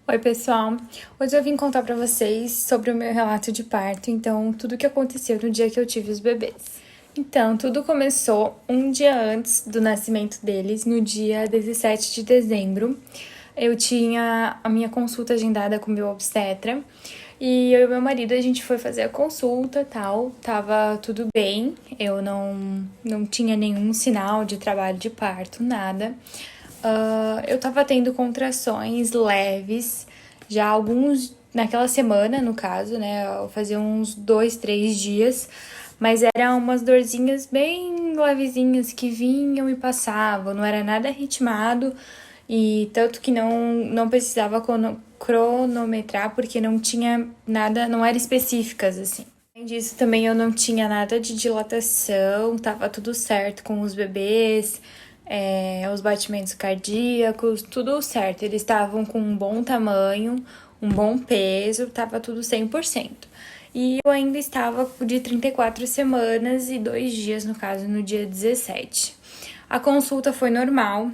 Oi, pessoal. Hoje eu vim contar pra vocês sobre o meu relato de parto, então tudo o que aconteceu no dia que eu tive os bebês. Então, tudo começou um dia antes do nascimento deles, no dia 17 de dezembro. Eu tinha a minha consulta agendada com o meu obstetra e eu e meu marido, a gente foi fazer a consulta, tal, tava tudo bem. Eu não tinha nenhum sinal de trabalho de parto, nada. Eu tava tendo contrações leves, já naquela semana, no caso, né? Fazia uns 2, 3 dias, mas eram umas dorzinhas bem levezinhas que vinham e passavam, não era nada ritmado, e tanto que não precisava cronometrar, porque não tinha nada, não era específicas, assim. Além disso, também eu não tinha nada de dilatação, tava tudo certo com os bebês, os batimentos cardíacos, tudo certo. Eles estavam com um bom tamanho, um bom peso, tava tudo 100%. E eu ainda estava de 34 semanas e 2 dias, no caso, no dia 17. A consulta foi normal,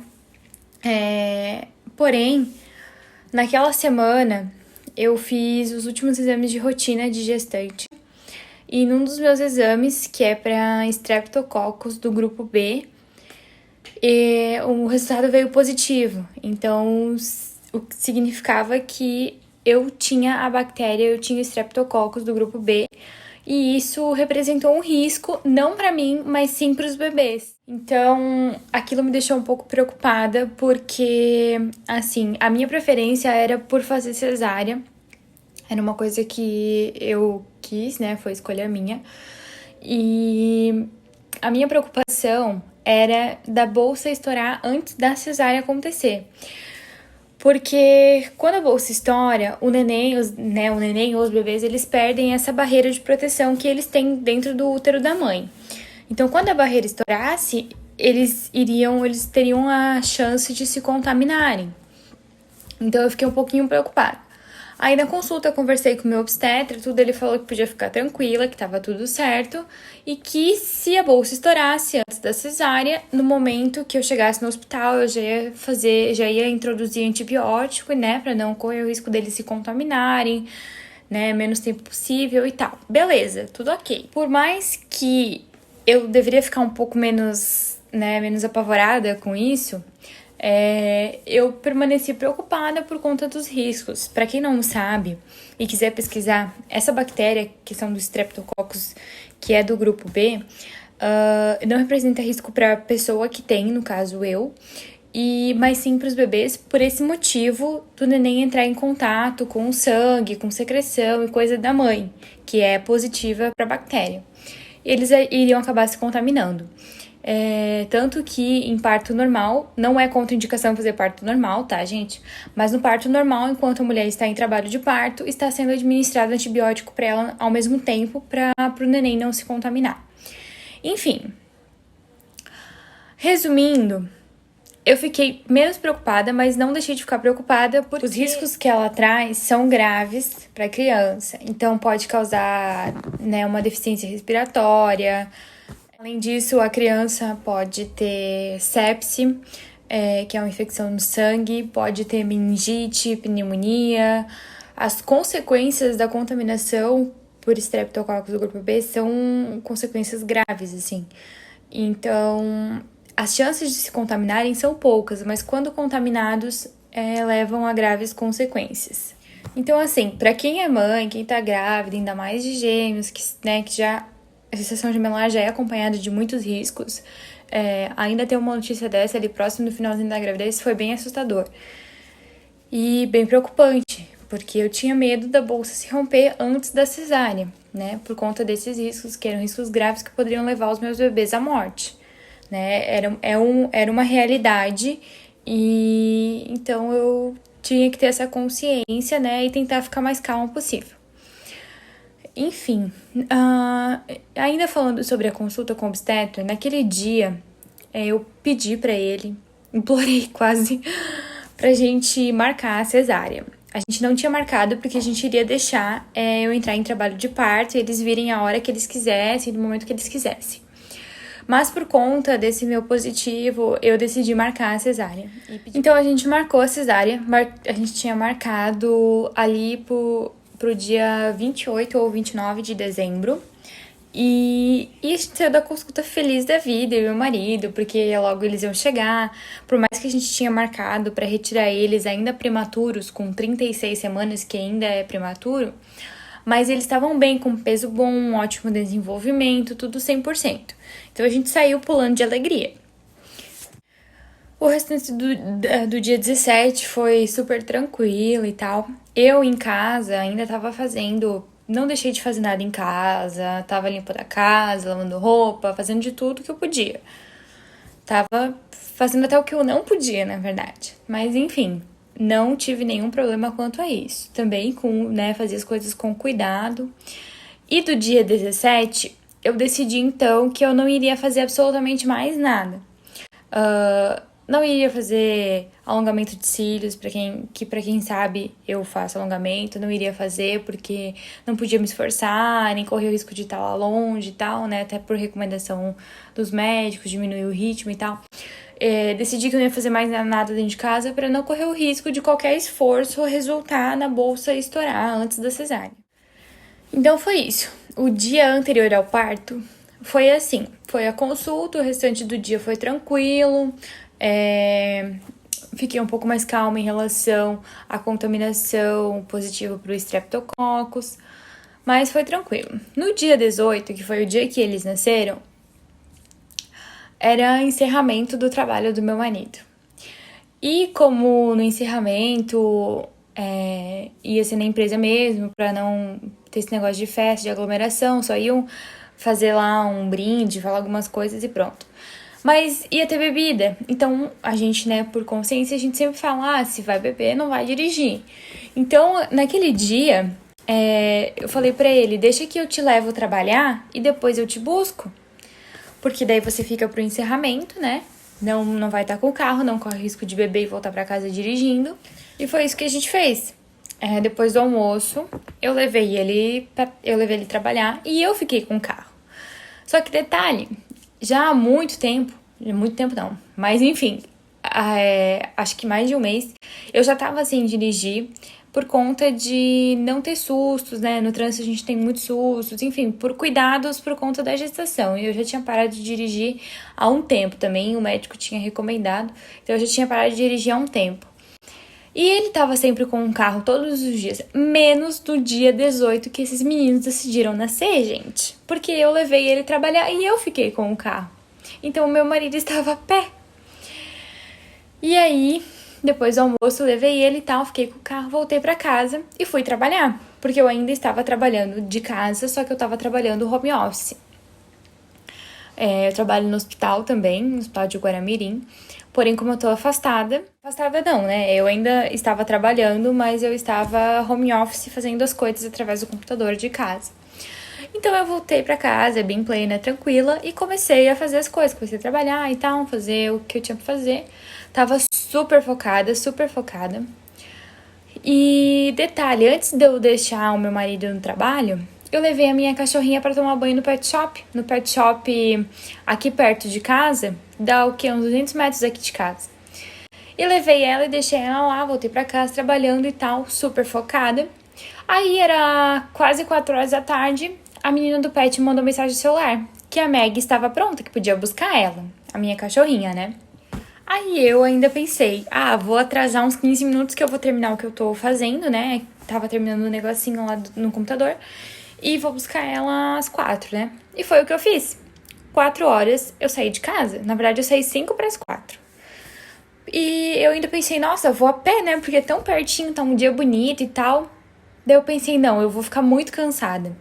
porém, naquela semana eu fiz os últimos exames de rotina de gestante. E num dos meus exames, que é para Streptococcus do grupo B, o resultado veio positivo. Então, o que significava que eu tinha o Streptococcus do grupo B, e isso representou um risco, não para mim, mas sim para os bebês. Então, aquilo me deixou um pouco preocupada, porque, assim, a minha preferência era por fazer cesárea. Era uma coisa que eu quis, né? Foi escolha minha. E a minha preocupação era da bolsa estourar antes da cesárea acontecer. Porque quando a bolsa estoura, o neném ou os bebês, eles perdem essa barreira de proteção que eles têm dentro do útero da mãe. Então, quando a barreira estourasse, eles teriam a chance de se contaminarem. Então, eu fiquei um pouquinho preocupada. Aí na consulta eu conversei com o meu obstetra, tudo, ele falou que podia ficar tranquila, que tava tudo certo, e que se a bolsa estourasse antes da cesárea, no momento que eu chegasse no hospital, eu já ia introduzir antibiótico, né, pra não correr o risco deles se contaminarem, né, menos tempo possível e tal. Beleza, tudo ok. Por mais que eu deveria ficar um pouco menos apavorada com isso, eu permaneci preocupada por conta dos riscos. Para quem não sabe e quiser pesquisar, essa bactéria, que são do Streptococcus, que é do grupo B, não representa risco para a pessoa que tem, no caso eu, mas sim para os bebês, por esse motivo do neném entrar em contato com o sangue, com secreção e coisa da mãe, que é positiva para a bactéria. Eles iriam acabar se contaminando. Tanto que em parto normal, não é contraindicação fazer parto normal, tá, gente? Mas no parto normal, enquanto a mulher está em trabalho de parto, está sendo administrado antibiótico para ela ao mesmo tempo, para o neném não se contaminar. Enfim, resumindo, eu fiquei menos preocupada, mas não deixei de ficar preocupada porque os riscos que ela traz são graves para a criança. Então, pode causar, uma deficiência respiratória. Além disso, a criança pode ter sepse, que é uma infecção no sangue, pode ter meningite, pneumonia. As consequências da contaminação por Streptococcus do grupo B são consequências graves, assim. Então, as chances de se contaminarem são poucas, mas quando contaminados, levam a graves consequências. Então, assim, para quem é mãe, quem tá grávida, ainda mais de gêmeos, que já a gestação gemelar já é acompanhada de muitos riscos, ainda ter uma notícia dessa ali próximo do finalzinho da gravidez foi bem assustador. E bem preocupante, porque eu tinha medo da bolsa se romper antes da cesárea, né? Por conta desses riscos, que eram riscos graves que poderiam levar os meus bebês à morte, né? Era uma realidade, e então eu tinha que ter essa consciência, né? E tentar ficar mais calma possível. Enfim, ainda falando sobre a consulta com o obstetra, naquele dia eu pedi pra ele, implorei quase, pra gente marcar a cesárea. A gente não tinha marcado porque a gente iria deixar eu entrar em trabalho de parto e eles virem a hora que eles quisessem, no momento que eles quisessem. Mas por conta desse meu positivo, eu decidi marcar a cesárea. Então a gente marcou a cesárea, a gente tinha marcado ali pro dia 28 ou 29 de dezembro. E a gente saiu da consulta feliz da vida, eu e meu marido, porque logo eles iam chegar. Por mais que a gente tinha marcado para retirar eles ainda prematuros, com 36 semanas, que ainda é prematuro, mas eles estavam bem, com peso bom, um ótimo desenvolvimento, tudo 100%. Então a gente saiu pulando de alegria. O restante do dia 17 foi super tranquilo e tal. Eu em casa ainda tava fazendo... Não deixei de fazer nada em casa, tava limpando a casa, lavando roupa, fazendo de tudo que eu podia. Tava fazendo até o que eu não podia, na verdade. Mas enfim, não tive nenhum problema quanto a isso. Também fazia as coisas com cuidado. E do dia 17, eu decidi então que eu não iria fazer absolutamente mais nada. Não iria fazer alongamento de cílios, pra quem sabe eu faço alongamento, não iria fazer porque não podia me esforçar, nem correr o risco de estar lá longe e tal, né, até por recomendação dos médicos, diminuir o ritmo e tal. Decidi que eu não ia fazer mais nada dentro de casa para não correr o risco de qualquer esforço resultar na bolsa estourar antes da cesárea. Então foi isso. O dia anterior ao parto foi assim, foi a consulta, o restante do dia foi tranquilo. Fiquei um pouco mais calma em relação à contaminação positiva para o Streptococcus, mas foi tranquilo. No dia 18, que foi o dia que eles nasceram, era encerramento do trabalho do meu marido. E como no encerramento ia ser na empresa mesmo, para não ter esse negócio de festa, de aglomeração, só iam fazer lá um brinde, falar algumas coisas e pronto. Mas ia ter bebida, então a gente, por consciência, a gente sempre fala, se vai beber, não vai dirigir. Então, naquele dia, eu falei pra ele, deixa que eu te levo trabalhar e depois eu te busco. Porque daí você fica pro encerramento, né? Não vai estar com o carro, não corre risco de beber e voltar pra casa dirigindo. E foi isso que a gente fez. Depois do almoço, eu levei ele trabalhar e eu fiquei com o carro. Só que detalhe, já há muito tempo não, mas enfim, acho que mais de um mês, eu já tava sem dirigir por conta de não ter sustos, né? No trânsito a gente tem muitos sustos, enfim, por cuidados por conta da gestação. E eu já tinha parado de dirigir há um tempo também, o médico tinha recomendado, então eu já tinha parado de dirigir há um tempo. E ele tava sempre com um carro todos os dias, menos do dia 18 que esses meninos decidiram nascer, gente. Porque eu levei ele trabalhar e eu fiquei com o carro. Então, o meu marido estava a pé. E aí, depois do almoço, eu levei ele e tal, fiquei com o carro, voltei pra casa e fui trabalhar. Porque eu ainda estava trabalhando de casa, só que eu estava trabalhando home office. Eu trabalho no hospital também, no hospital de Guaramirim. Porém, como eu tô afastada não, né? Eu ainda estava trabalhando, mas eu estava home office fazendo as coisas através do computador de casa. Então eu voltei pra casa, bem plena, tranquila, e comecei a fazer as coisas. Comecei a trabalhar e tal, fazer o que eu tinha pra fazer. Tava super focada. E detalhe, antes de eu deixar o meu marido no trabalho, eu levei a minha cachorrinha pra tomar banho no pet shop. No pet shop aqui perto de casa, dá o quê? Uns 200 metros aqui de casa. E levei ela e deixei ela lá, voltei pra casa trabalhando e tal, super focada. Aí era quase 4 horas da tarde, a menina do pet mandou mensagem no celular que a Meg estava pronta, que podia buscar ela, a minha cachorrinha, né? Aí eu ainda pensei, vou atrasar uns 15 minutos que eu vou terminar o que eu tô fazendo, né? Tava terminando um negocinho lá no computador e vou buscar ela às 4, né? E foi o que eu fiz. 4 horas eu saí de casa. Na verdade, eu saí 5 para as 4. E eu ainda pensei, nossa, eu vou a pé, né? Porque é tão pertinho, tá um dia bonito e tal. Daí eu pensei, não, eu vou ficar muito cansada.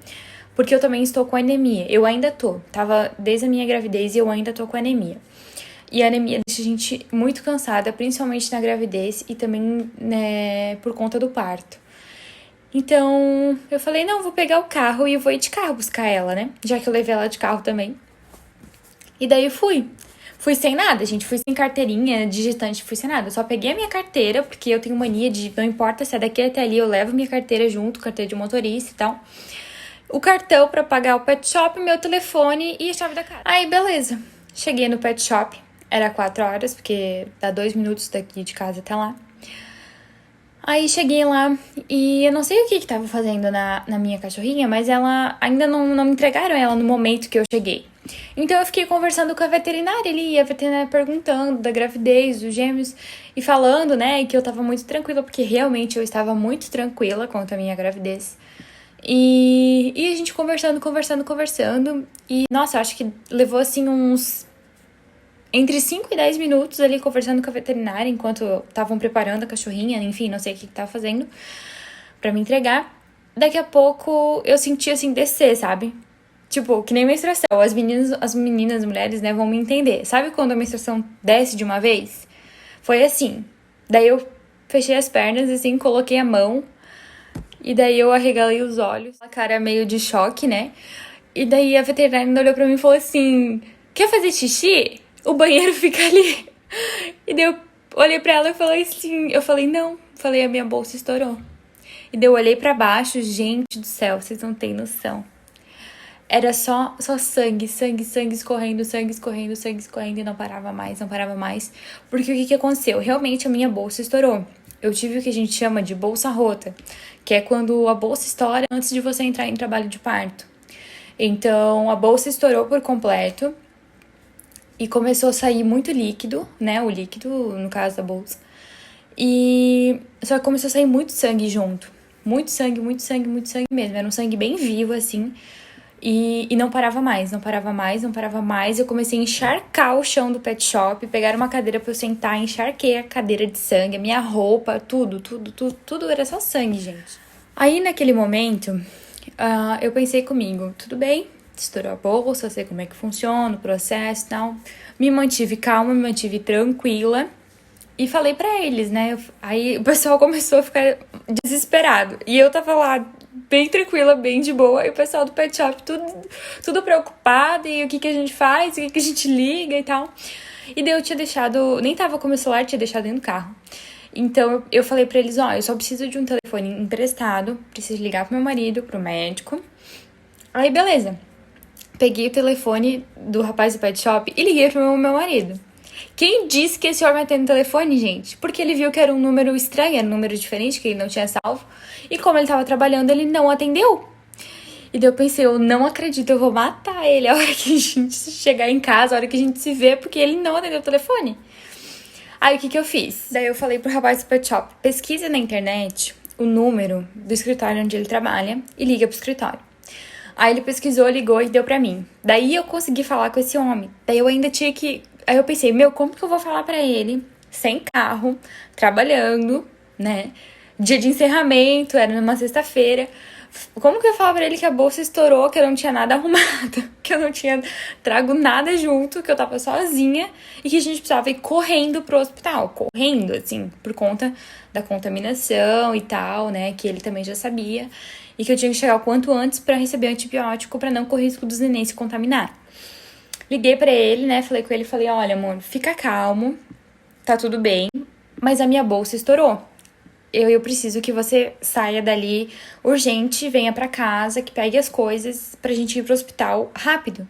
Porque eu também estou com anemia. Eu ainda tô. Tava desde a minha gravidez e eu ainda tô com anemia. E a anemia deixa a gente muito cansada, principalmente na gravidez e também, né, por conta do parto. Então, eu falei, não, vou pegar o carro e eu vou ir de carro buscar ela, né? Já que eu levei ela de carro também. E daí eu fui. Fui sem nada, gente. Fui sem carteirinha, digitante, fui sem nada. Eu só peguei a minha carteira, porque eu tenho mania de, não importa se é daqui até ali, eu levo minha carteira junto, carteira de motorista e tal. o cartão pra pagar o pet shop, meu telefone e a chave da casa. Aí, beleza. Cheguei no pet shop, era 4 horas, porque dá 2 minutos daqui de casa até lá. Aí cheguei lá e eu não sei o que tava fazendo na minha cachorrinha, mas ela ainda não me entregaram ela no momento que eu cheguei. Então eu fiquei conversando com a veterinária ali, a veterinária perguntando da gravidez, dos gêmeos, e falando, né, que eu tava muito tranquila, porque realmente eu estava muito tranquila quanto à minha gravidez. E a gente conversando, e nossa, acho que levou assim uns entre 5 e 10 minutos ali conversando com a veterinária enquanto estavam preparando a cachorrinha, enfim, não sei o que tava fazendo pra me entregar. Daqui a pouco eu senti assim descer, sabe? Tipo, que nem menstruação. As meninas, as mulheres, né, vão me entender. Sabe quando a menstruação desce de uma vez? Foi assim. Daí eu fechei as pernas, assim, coloquei a mão. E daí eu arregalei os olhos. A cara meio de choque, né? E daí a veterinária olhou pra mim e falou assim: quer fazer xixi? O banheiro fica ali. E daí eu olhei pra ela e falei assim... Eu falei, não. Falei, a minha bolsa estourou. E daí eu olhei pra baixo. Gente do céu, vocês não têm noção. Era só sangue escorrendo, e não parava mais. Porque o que aconteceu? Realmente a minha bolsa estourou. Eu tive o que a gente chama de bolsa rota, que é quando a bolsa estoura antes de você entrar em trabalho de parto. Então, a bolsa estourou por completo e começou a sair muito líquido, né? O líquido, no caso da bolsa. E só que começou a sair muito sangue junto. Muito sangue mesmo. Era um sangue bem vivo, assim. E não parava mais. Eu comecei a encharcar o chão do pet shop, pegaram uma cadeira pra eu sentar, encharquei a cadeira de sangue, a minha roupa, tudo era só sangue, gente. Aí, naquele momento, eu pensei comigo, tudo bem, estourou a bolsa, sei como é que funciona, o processo e tal. Me mantive calma, me mantive tranquila. E falei pra eles, né? Aí o pessoal começou a ficar desesperado. E eu tava lá, bem tranquila, bem de boa. E o pessoal do pet shop tudo preocupado. E o que a gente faz? O que a gente liga e tal. E daí eu tinha deixado... Nem tava com o meu celular, tinha deixado dentro do carro. Então eu falei pra eles, ó, eu só preciso de um telefone emprestado. Preciso ligar pro meu marido, pro médico. Aí, beleza. Peguei o telefone do rapaz do pet shop e liguei pro meu marido. Quem disse que esse homem vai atender no telefone, gente? Porque ele viu que era um número estranho, era um número diferente, que ele não tinha salvo. E como ele tava trabalhando, ele não atendeu. E daí eu pensei, eu não acredito, eu vou matar ele a hora que a gente chegar em casa, a hora que a gente se vê, porque ele não atendeu o telefone. Aí o que eu fiz? Daí eu falei pro rapaz do pet shop, pesquisa na internet o número do escritório onde ele trabalha e liga pro escritório. Aí ele pesquisou, ligou e deu pra mim. Daí eu consegui falar com esse homem. Daí eu ainda tinha que... Aí eu pensei, como que eu vou falar pra ele, sem carro, trabalhando, né? Dia de encerramento, era numa sexta-feira. Como que eu ia falar pra ele que a bolsa estourou, que eu não tinha nada arrumado, que eu não tinha trago nada junto, que eu tava sozinha e que a gente precisava ir correndo pro hospital, correndo, assim, por conta da contaminação e tal, né? Que ele também já sabia e que eu tinha que chegar o quanto antes pra receber antibiótico pra não correr risco dos neném se contaminar. Liguei pra ele, né, falei com ele, falei, olha, amor, fica calmo, tá tudo bem, mas a minha bolsa estourou. Eu preciso que você saia dali urgente, venha pra casa, que pegue as coisas pra gente ir pro hospital rápido.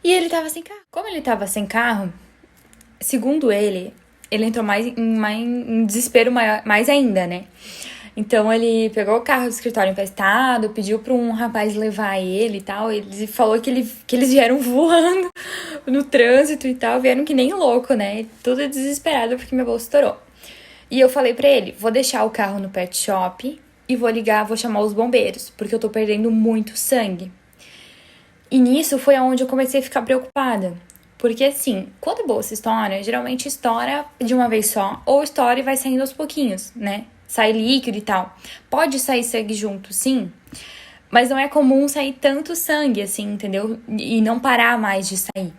E ele tava sem carro. Como ele tava sem carro, segundo ele entrou em desespero mais ainda, né? Então, ele pegou o carro do escritório emprestado, pediu pra um rapaz levar ele e tal. Ele falou que eles vieram voando no trânsito e tal. Vieram que nem louco, né? Tudo desesperado porque minha bolsa estourou. E eu falei pra ele, vou deixar o carro no pet shop e vou chamar os bombeiros, porque eu tô perdendo muito sangue. E nisso foi aonde eu comecei a ficar preocupada. Porque assim, quando a bolsa estoura, geralmente estoura de uma vez só, ou estoura e vai saindo aos pouquinhos, né? Sai líquido e tal. Pode sair sangue junto, sim. Mas não é comum sair tanto sangue, assim, entendeu? E não parar mais de sair.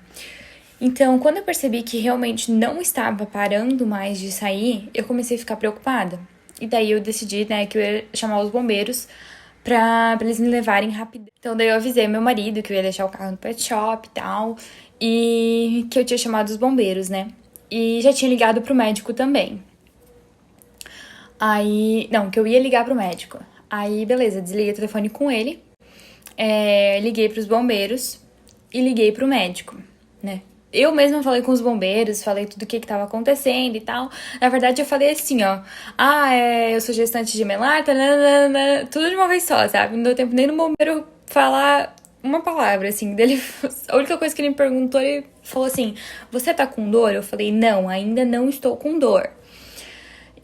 Então, quando eu percebi que realmente não estava parando mais de sair, eu comecei a ficar preocupada. E daí eu decidi, né, que eu ia chamar os bombeiros pra eles me levarem rápido. Então, daí eu avisei meu marido que eu ia deixar o carro no pet shop e tal. E que eu tinha chamado os bombeiros, né? E já tinha ligado pro médico também. Aí, não, que eu ia ligar pro médico. Aí, beleza, desliguei o telefone com ele. liguei pros bombeiros e liguei pro médico, né? Eu mesma falei com os bombeiros, falei tudo o que tava acontecendo e tal. Na verdade, eu falei assim, ó. Eu sou gestante gemelar, tanana, tudo de uma vez só, sabe? Não deu tempo nem no bombeiro falar uma palavra, assim. Dele, a única coisa que ele me perguntou, ele falou assim, você tá com dor? Eu falei, não, ainda não estou com dor.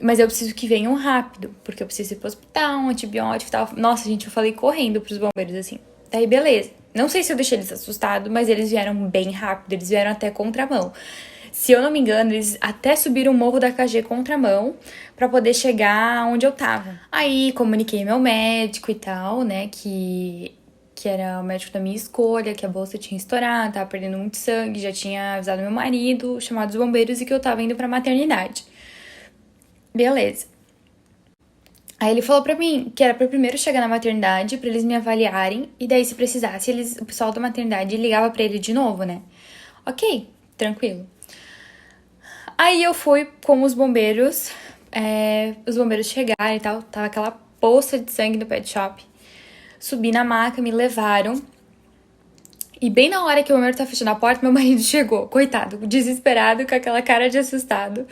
Mas eu preciso que venham rápido, porque eu preciso ir pro hospital, um antibiótico e tal. Nossa, gente, eu falei correndo pros bombeiros, assim. Daí, beleza. Não sei se eu deixei eles assustados, mas eles vieram bem rápido, eles vieram até contramão. Se eu não me engano, eles até subiram o morro da KG contramão pra poder chegar onde eu tava. Aí, comuniquei meu médico e tal, né, que era o médico da minha escolha, que a bolsa tinha estourado, tava perdendo muito sangue, já tinha avisado meu marido, chamado os bombeiros e que eu tava indo pra maternidade. Beleza. Aí ele falou pra mim que era pra eu primeiro chegar na maternidade, pra eles me avaliarem, e daí se precisasse, o pessoal da maternidade ligava pra ele de novo, né? Ok, tranquilo. Aí eu fui com os bombeiros chegaram e tal, tava aquela poça de sangue no pet shop. Subi na maca, me levaram, e bem na hora que o bombeiro tá fechando a porta, meu marido chegou, coitado, desesperado, com aquela cara de assustado.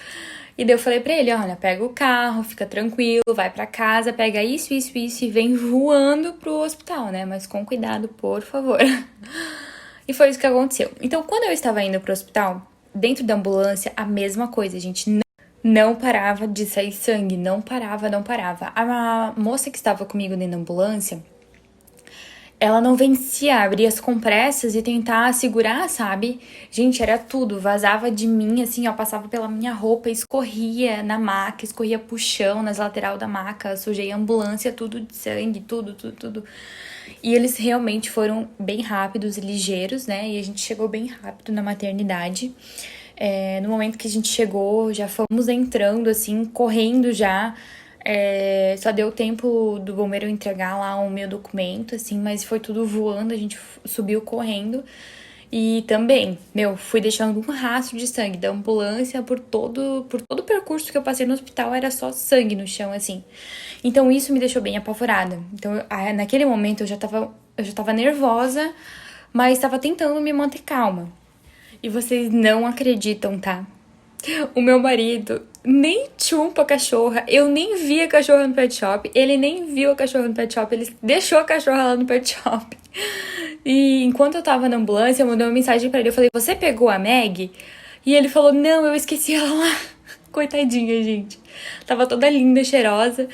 E daí eu falei pra ele, olha, pega o carro, fica tranquilo, vai pra casa, pega isso e vem voando pro hospital, né? Mas com cuidado, por favor. E foi isso que aconteceu. Então, quando eu estava indo pro hospital, dentro da ambulância, a mesma coisa, gente. Não parava de sair sangue, não parava. A moça que estava comigo dentro da ambulância, ela não vencia abrir as compressas e tentar segurar, sabe? Gente, era tudo. Vazava de mim, assim, ó. Passava pela minha roupa, escorria na maca, escorria pro chão, nas lateral da maca. Sujei a ambulância, tudo de sangue, tudo. E eles realmente foram bem rápidos e ligeiros, né? E a gente chegou bem rápido na maternidade. No momento que a gente chegou, já fomos entrando, assim, correndo já. Só deu tempo do bombeiro entregar lá o meu documento, assim, mas foi tudo voando, a gente subiu correndo. E também, fui deixando um rastro de sangue da ambulância por todo o percurso que eu passei no hospital, era só sangue no chão, assim. Então isso me deixou bem apavorada. Então, naquele momento eu já tava nervosa, mas tava tentando me manter calma. E vocês não acreditam, tá? O meu marido nem chumpa a cachorra, eu nem vi a cachorra no pet shop, ele nem viu a cachorra no pet shop, ele deixou a cachorra lá no pet shop. E enquanto eu tava na ambulância, eu mandei uma mensagem pra ele, eu falei, você pegou a Meg? E ele falou, não, eu esqueci ela lá. Coitadinha, gente. Tava toda linda, cheirosa.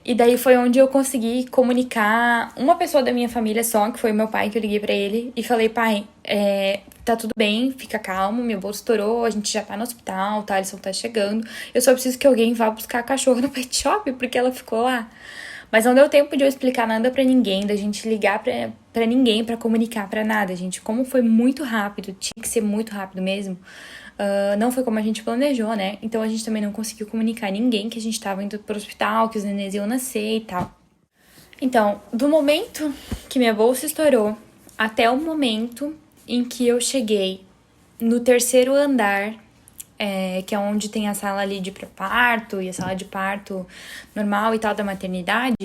E daí foi onde eu consegui comunicar uma pessoa da minha família só, que foi o meu pai, que eu liguei pra ele. E falei, pai, tá tudo bem, fica calmo, meu bolso estourou, a gente já tá no hospital, tá, eles tá chegando. Eu só preciso que alguém vá buscar a cachorra no pet shop, porque ela ficou lá. Mas não deu tempo de eu explicar nada pra ninguém, da gente ligar pra ninguém, pra comunicar pra nada, gente. Como foi muito rápido, tinha que ser muito rápido mesmo. Não foi como a gente planejou, né? Então a gente também não conseguiu comunicar a ninguém que a gente tava indo pro hospital, que os nenéns iam nascer e tal. Então, do momento que minha bolsa estourou até o momento em que eu cheguei no terceiro andar, que é onde tem a sala ali de pré-parto e a sala de parto normal e tal da maternidade,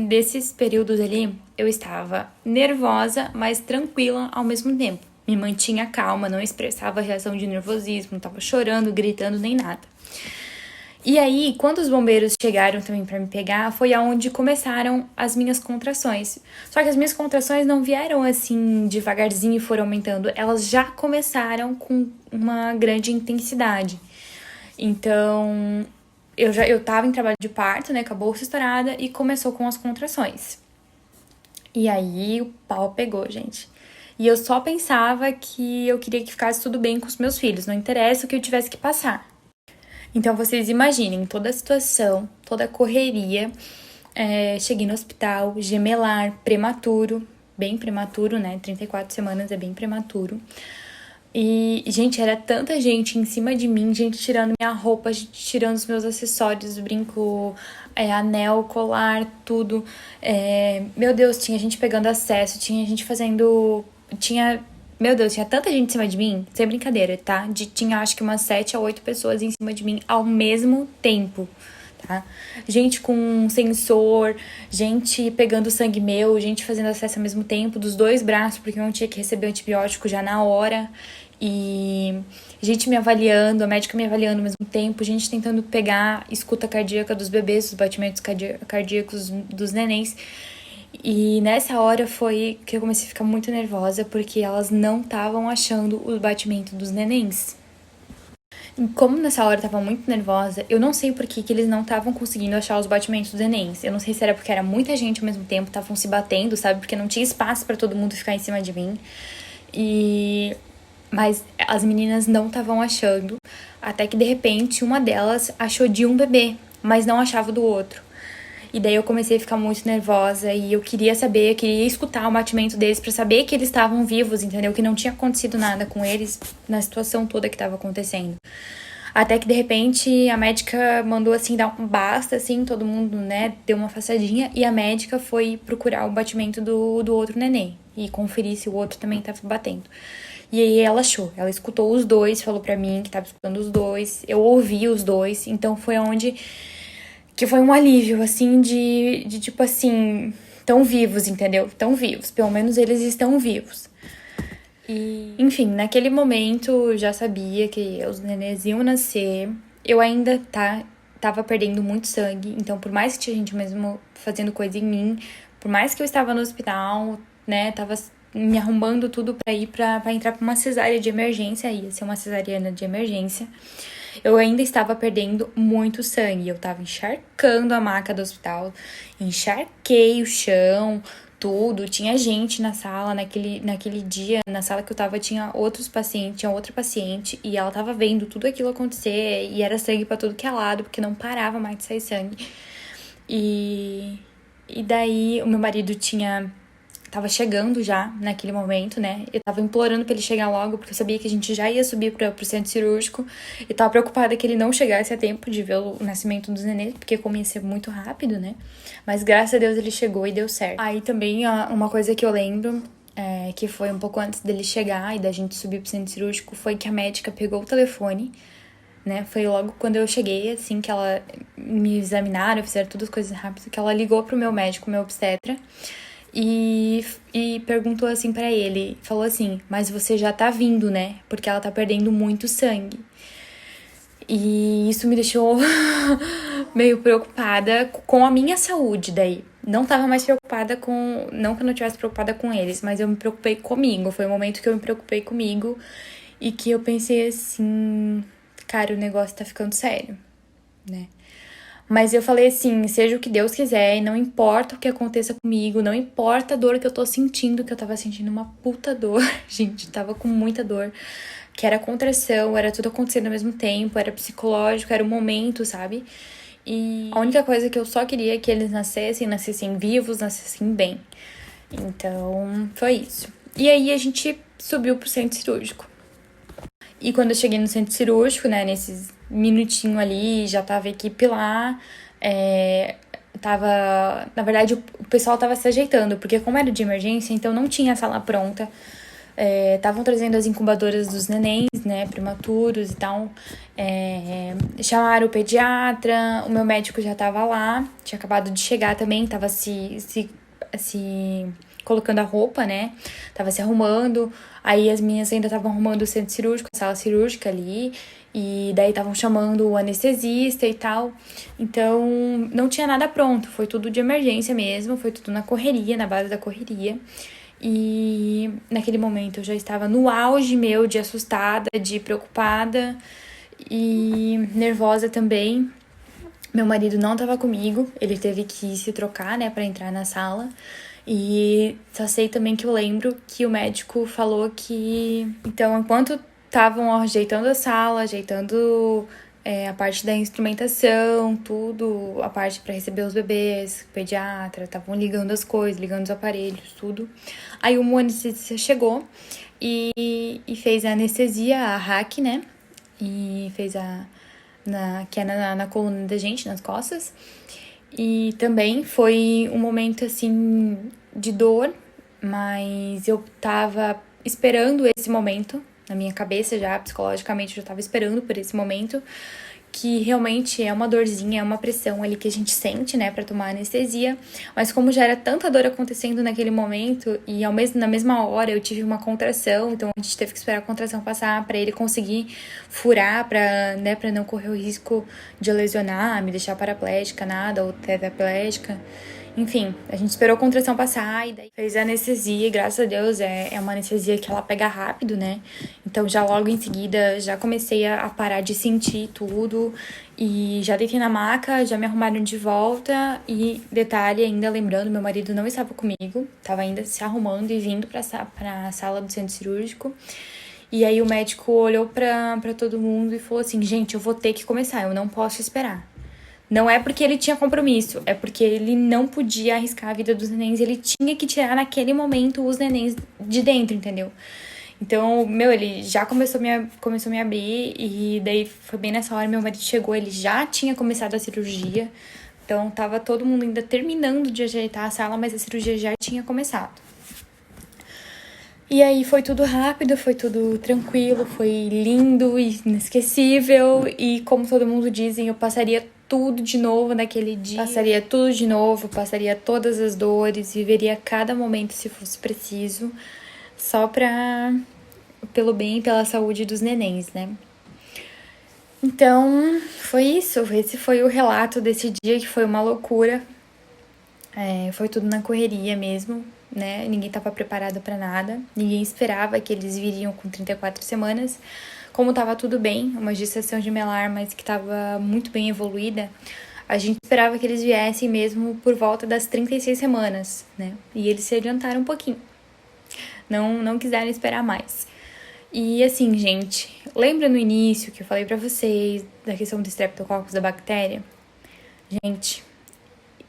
desses períodos ali, eu estava nervosa, mas tranquila ao mesmo tempo. Me mantinha calma, não expressava reação de nervosismo, não tava chorando, gritando, nem nada. E aí, quando os bombeiros chegaram também pra me pegar, foi aonde começaram as minhas contrações. Só que as minhas contrações não vieram assim devagarzinho e foram aumentando, elas já começaram com uma grande intensidade. Então, eu tava em trabalho de parto, né, com a bolsa estourada e começou com as contrações. E aí, o pau pegou, gente. E eu só pensava que eu queria que ficasse tudo bem com os meus filhos, não interessa o que eu tivesse que passar. Então, vocês imaginem toda a situação, toda a correria. Cheguei no hospital, gemelar, prematuro, bem prematuro, né? 34 semanas é bem prematuro. E, gente, era tanta gente em cima de mim, gente tirando minha roupa, gente tirando os meus acessórios, brinco, anel, colar, tudo. Meu Deus, tinha gente pegando acesso, tinha gente fazendo... Meu Deus, tinha tanta gente em cima de mim, sem brincadeira, tá? Tinha acho que umas 7 a 8 pessoas em cima de mim ao mesmo tempo, tá? Gente com sensor, gente pegando sangue meu, gente fazendo acesso ao mesmo tempo dos 2 braços, porque eu não tinha que receber antibiótico já na hora. E gente me avaliando, a médica me avaliando ao mesmo tempo, gente tentando pegar escuta cardíaca dos bebês, os batimentos cardíacos dos nenéns. E nessa hora foi que eu comecei a ficar muito nervosa, porque elas não estavam achando o batimento dos nenéns. E como nessa hora eu tava muito nervosa, eu não sei por que eles não estavam conseguindo achar os batimentos dos nenéns. Eu não sei se era porque era muita gente ao mesmo tempo, estavam se batendo, sabe? Porque não tinha espaço pra todo mundo ficar em cima de mim. Mas as meninas não estavam achando, até que de repente uma delas achou de um bebê, mas não achava do outro. E daí eu comecei a ficar muito nervosa e eu queria saber, eu queria escutar o batimento deles pra saber que eles estavam vivos, entendeu? Que não tinha acontecido nada com eles na situação toda que estava acontecendo. Até que de repente a médica mandou assim dar um basta, assim, todo mundo, né, deu uma afastadinha e a médica foi procurar o batimento do outro neném e conferir se o outro também tava batendo. E aí ela achou, ela escutou os 2, falou pra mim que tava escutando os 2, eu ouvi os 2, então foi onde que foi um alívio, assim, de tipo assim, tão vivos, entendeu? Tão vivos, pelo menos eles estão vivos. E, enfim, naquele momento eu já sabia que os nenês iam nascer, eu ainda tava perdendo muito sangue, então por mais que tinha gente mesmo fazendo coisa em mim, por mais que eu estava no hospital, né, tava me arrumando tudo pra ir pra entrar pra uma cesárea de emergência, ia ser uma cesariana de emergência. Eu ainda estava perdendo muito sangue, eu tava encharcando a maca do hospital, encharquei o chão, tudo. Tinha gente na sala, naquele dia, na sala que eu tava, tinha outros pacientes, tinha outra paciente, e ela tava vendo tudo aquilo acontecer, e era sangue pra tudo que é lado, porque não parava mais de sair sangue. E daí o meu marido tava chegando já naquele momento, né? Eu tava implorando pra ele chegar logo, porque eu sabia que a gente já ia subir pro centro cirúrgico. E tava preocupada que ele não chegasse a tempo de ver o nascimento dos nenês, porque como ia ser muito rápido, né? Mas graças a Deus ele chegou e deu certo. Aí também uma coisa que eu lembro, que foi um pouco antes dele chegar e da gente subir pro centro cirúrgico, foi que a médica pegou o telefone, né? Foi logo quando eu cheguei, assim, que ela me examinaram, fizeram todas as coisas rápido, que ela ligou pro meu médico, meu obstetra, e perguntou assim pra ele, falou assim, mas você já tá vindo, né? Porque ela tá perdendo muito sangue. E isso me deixou meio preocupada com a minha saúde daí. Não tava mais preocupada com... Não que eu não tivesse preocupada com eles, mas eu me preocupei comigo. Foi o momento que eu me preocupei comigo e que eu pensei assim, cara, o negócio tá ficando sério, né? Mas eu falei assim, seja o que Deus quiser, e não importa o que aconteça comigo, não importa a dor que eu tô sentindo, que eu tava sentindo uma puta dor, gente, tava com muita dor, que era contração, era tudo acontecendo ao mesmo tempo, era psicológico, era o momento, sabe? E a única coisa que eu só queria é que eles nascessem vivos, nascessem bem. Então, foi isso. E aí a gente subiu pro centro cirúrgico. E quando eu cheguei no centro cirúrgico, né, nesses minutinhos ali, já tava a equipe lá, na verdade, o pessoal tava se ajeitando, porque como era de emergência, então não tinha a sala pronta. Estavam trazendo as incubadoras dos nenéns, né, prematuros e tal. Chamaram o pediatra, o meu médico já tava lá, tinha acabado de chegar também, tava se colocando a roupa, né, tava se arrumando. Aí as minhas ainda estavam arrumando o centro cirúrgico, a sala cirúrgica ali, e daí estavam chamando o anestesista e tal. Então, não tinha nada pronto, foi tudo de emergência mesmo, foi tudo na correria, na base da correria. E naquele momento eu já estava no auge meu de assustada, de preocupada e nervosa também. Meu marido não estava comigo, ele teve que se trocar, né, para entrar na sala. E só sei também que eu lembro que o médico falou que... Então, enquanto estavam ajeitando a sala, ajeitando a parte da instrumentação, tudo, a parte para receber os bebês, o pediatra, estavam ligando as coisas, ligando os aparelhos, tudo. Aí o anestesista chegou e fez a anestesia, a hack, né? E fez que é na coluna da gente, nas costas. E também foi um momento, assim, de dor, mas eu tava esperando esse momento, na minha cabeça já, psicologicamente, eu já tava esperando por esse momento, que realmente é uma dorzinha, é uma pressão ali que a gente sente, né, pra tomar anestesia. Mas como já era tanta dor acontecendo naquele momento e na mesma hora eu tive uma contração, então a gente teve que esperar a contração passar pra ele conseguir furar, pra não correr o risco de eu lesionar, me deixar paraplégica, nada, ou tetraplégica. Enfim, a gente esperou a contração passar e daí fez a anestesia e graças a Deus é uma anestesia que ela pega rápido, né? Então já logo em seguida já comecei a parar de sentir tudo e já deitei na maca, já me arrumaram de volta e detalhe, ainda lembrando, meu marido não estava comigo, estava ainda se arrumando e vindo pra sala do centro cirúrgico. E aí o médico olhou pra todo mundo e falou assim, gente, eu vou ter que começar, eu não posso esperar. Não é porque ele tinha compromisso, é porque ele não podia arriscar a vida dos nenéns, ele tinha que tirar naquele momento os nenéns de dentro, entendeu? Então, ele já começou a me abrir e daí foi bem nessa hora, meu marido chegou, ele já tinha começado a cirurgia, então tava todo mundo ainda terminando de ajeitar a sala, mas a cirurgia já tinha começado. E aí foi tudo rápido, foi tudo tranquilo, foi lindo e inesquecível. E como todo mundo dizem, eu passaria tudo de novo naquele dia. Passaria tudo de novo, passaria todas as dores, viveria cada momento se fosse preciso, só pelo bem e pela saúde dos nenéns, né? Então, foi isso. Esse foi o relato desse dia, que foi uma loucura. Foi tudo na correria mesmo, né? Ninguém estava preparado para nada. Ninguém esperava que eles viriam com 34 semanas. Como estava tudo bem, uma gestação gemelar, mas que estava muito bem evoluída, a gente esperava que eles viessem mesmo por volta das 36 semanas, né? E eles se adiantaram um pouquinho. Não quiseram esperar mais. E assim, gente, lembra no início que eu falei pra vocês da questão do Streptococcus, da bactéria? Gente,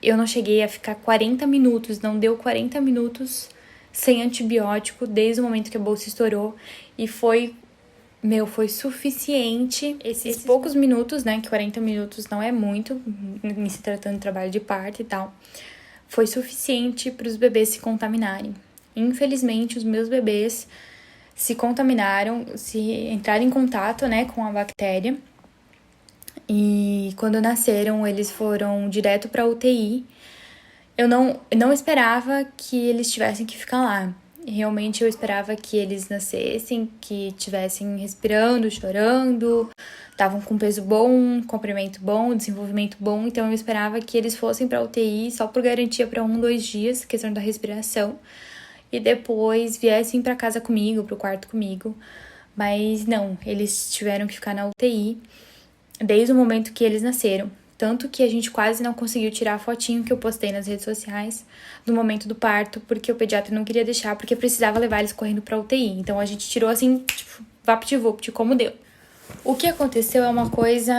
eu não cheguei a ficar 40 minutos, não deu 40 minutos sem antibiótico desde o momento que a bolsa estourou. E foi suficiente. Esses poucos minutos, né, que 40 minutos não é muito, em se tratando de trabalho de parto e tal, foi suficiente para os bebês se contaminarem. Infelizmente, os meus bebês se contaminaram, entraram em contato, né, com a bactéria. E quando nasceram, eles foram direto para UTI. Eu não esperava que eles tivessem que ficar lá. Realmente eu esperava que eles nascessem, que estivessem respirando, chorando, estavam com peso bom, comprimento bom, desenvolvimento bom. Então eu esperava que eles fossem para UTI só por garantia para 1-2 dias, questão da respiração. E depois viessem para casa comigo, pro quarto comigo. Mas não, eles tiveram que ficar na UTI desde o momento que eles nasceram. Tanto que a gente quase não conseguiu tirar a fotinho que eu postei nas redes sociais do momento do parto, porque o pediatra não queria deixar, porque precisava levar eles correndo pra UTI. Então a gente tirou assim, tipo, vapt-vupt, como deu. O que aconteceu é uma coisa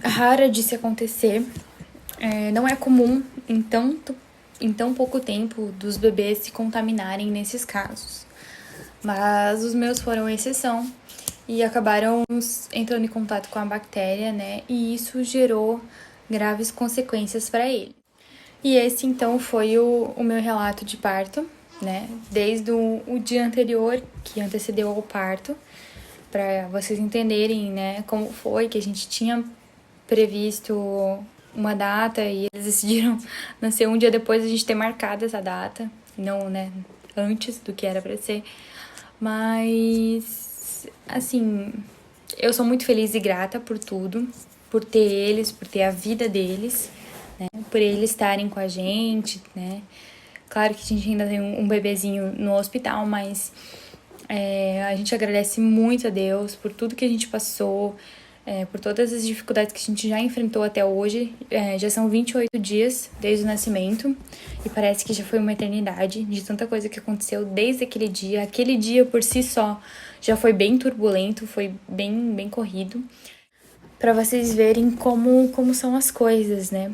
rara de se acontecer. Não é comum em tão pouco tempo dos bebês se contaminarem nesses casos. Mas os meus foram exceção e acabaram entrando em contato com a bactéria, né? E isso gerou graves consequências para ele. E esse, então, foi o meu relato de parto, né? Desde o dia anterior, que antecedeu ao parto, para vocês entenderem, né, como foi que a gente tinha previsto uma data e eles decidiram nascer um dia depois, a gente ter marcado essa data, não, né, antes do que era para ser. Mas, assim, eu sou muito feliz e grata por tudo, por ter eles, por ter a vida deles, né? Por eles estarem com a gente, né? Claro que a gente ainda tem um bebezinho no hospital, mas a gente agradece muito a Deus por tudo que a gente passou, por todas as dificuldades que a gente já enfrentou até hoje. Já são 28 dias desde o nascimento e parece que já foi uma eternidade de tanta coisa que aconteceu desde aquele dia. Aquele dia por si só já foi bem turbulento, foi bem corrido. Para vocês verem como são as coisas, né?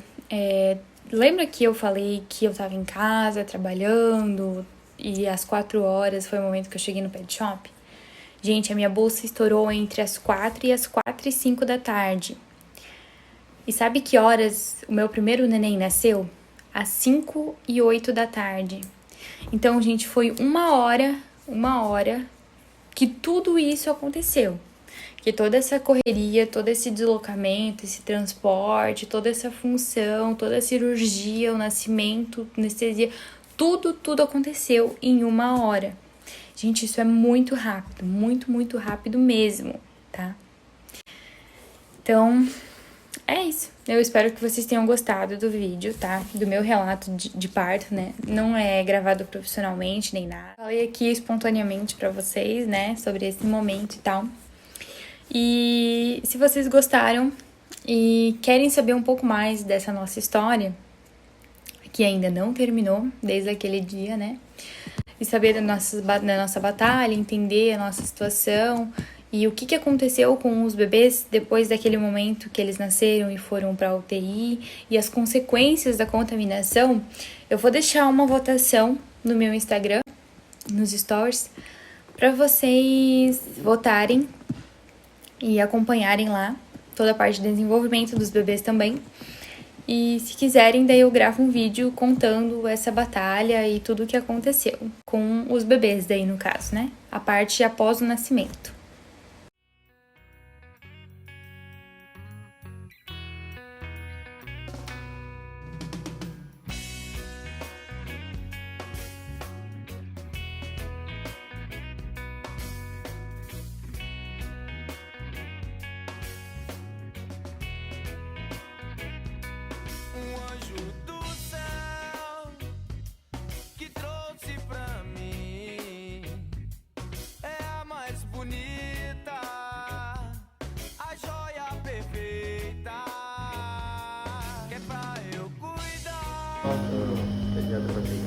Lembra que eu falei que eu tava em casa trabalhando e às 4 horas foi o momento que eu cheguei no pet shop? Gente, a minha bolsa estourou entre as 4 e as 4:05 da tarde. E sabe que horas o meu primeiro neném nasceu? Às 5:08 da tarde. Então, gente, foi uma hora que tudo isso aconteceu. que toda essa correria, todo esse deslocamento, esse transporte, toda essa função, toda a cirurgia, o nascimento, anestesia, tudo aconteceu em 1 hora. Gente, isso é muito rápido, muito rápido mesmo, tá? Então, é isso. Eu espero que vocês tenham gostado do vídeo, tá? Do meu relato de parto, né? Não é gravado profissionalmente nem nada. Falei aqui espontaneamente pra vocês, né? Sobre esse momento e tal. E se vocês gostaram e querem saber um pouco mais dessa nossa história, que ainda não terminou desde aquele dia, né? E saber da nossa batalha, entender a nossa situação e o que aconteceu com os bebês depois daquele momento que eles nasceram e foram para a UTI e as consequências da contaminação, eu vou deixar uma votação no meu Instagram, nos stories, para vocês votarem e acompanharem lá toda a parte de desenvolvimento dos bebês também. E se quiserem, daí eu gravo um vídeo contando essa batalha e tudo o que aconteceu com os bebês daí no caso, né? A parte após o nascimento.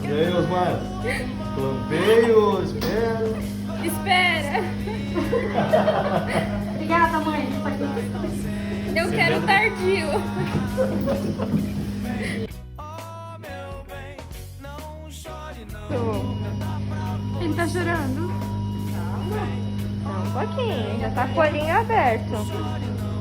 E aí, Osmar? Clampeio, espero. Espera! Obrigada, mãe. Eu quero tardio. Ele tá chorando? Não, um pouquinho, já tá com o olhinho aberto.